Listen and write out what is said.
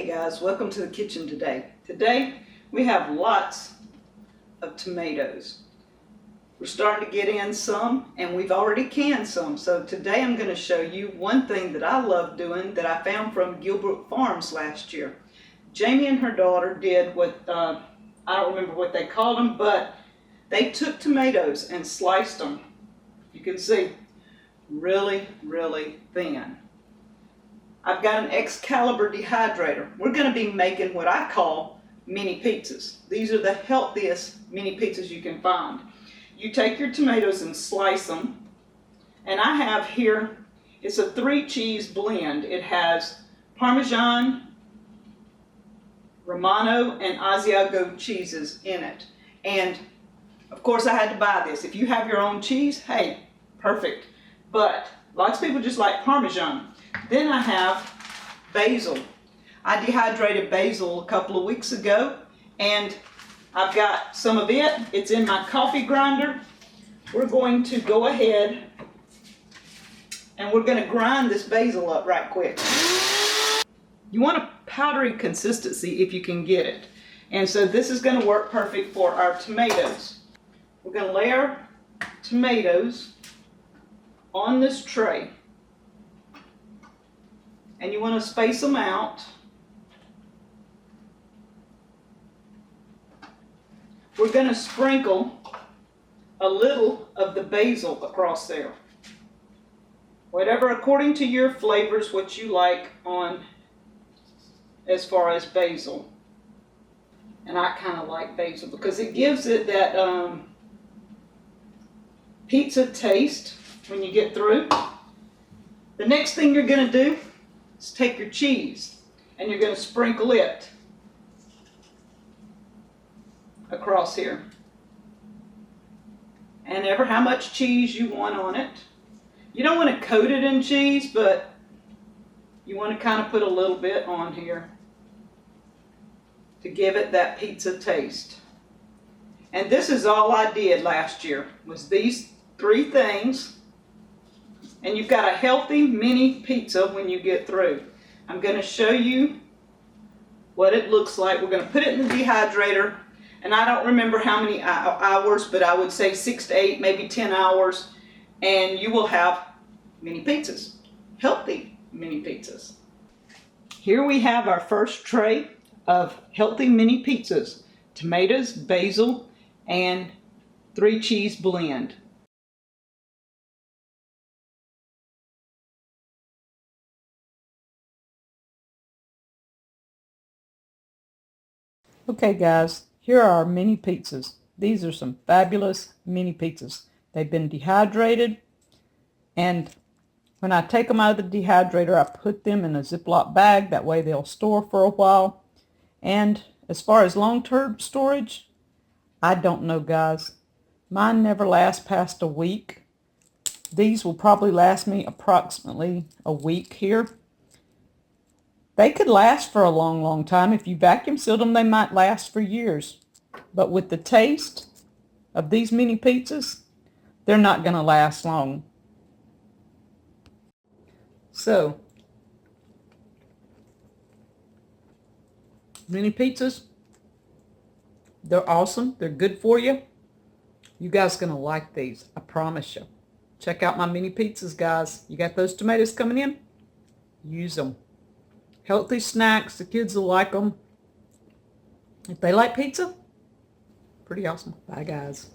Hey guys, welcome to the kitchen today. Today we have lots of tomatoes. We're starting to get in some and we've already canned some. So today I'm going to show you one thing that I love doing that I found from Gilbert Farms last year. Jamie and her daughter did what, I don't remember what they called them, but they took tomatoes and sliced them. You can see really, really thin. I've got an Excalibur dehydrator. We're going to be making what I call mini pizzas. These are the healthiest mini pizzas you can find. You take your tomatoes and slice them. And I have here, it's a 3-cheese blend. It has Parmesan, Romano, and Asiago cheeses in it. And of course I had to buy this. If you have your own cheese, hey, perfect. But lots of people just like Parmesan. Then I have basil. I dehydrated basil a couple of weeks ago and I've got some of it. It's in my coffee grinder. We're going to go ahead and we're going to grind this basil up right quick. You want a powdery consistency if you can get it. And so this is going to work perfect for our tomatoes. We're going to layer tomatoes on this tray. And you want to space them out. We're going to sprinkle a little of the basil across there. Whatever, according to your flavors, what you like on as far as basil. And I kind of like basil because it gives it that pizza taste when you get through. The next thing you're going to do is take your cheese and you're going to sprinkle it across here. And ever how much cheese you want on it. You don't want to coat it in cheese, but you want to kind of put a little bit on here to give it that pizza taste. And this is all I did last year, was these 3 things. And you've got a healthy mini pizza when you get through. I'm going to show you what it looks like. We're going to put it in the dehydrator. And I don't remember how many hours, but I would say 6 to 8, maybe 10 hours. And you will have mini pizzas. Healthy mini pizzas. Here we have our first tray of healthy mini pizzas. Tomatoes, basil, and 3-cheese blend. Okay guys, here are our mini pizzas. These are some fabulous mini pizzas. They've been dehydrated, and when I take them out of the dehydrator, I put them in a Ziploc bag. That way they'll store for a while. And as far as long-term storage, I don't know guys. Mine never lasts past a week. These will probably last me approximately a week here. They could last for a long, long time. If you vacuum seal them, they might last for years. But with the taste of these mini pizzas, they're not going to last long. So, mini pizzas, they're awesome. They're good for you. You guys are going to like these, I promise you. Check out my mini pizzas, guys. You got those tomatoes coming in? Use them. Healthy snacks. The kids will like them. If they like pizza, pretty awesome. Bye, guys.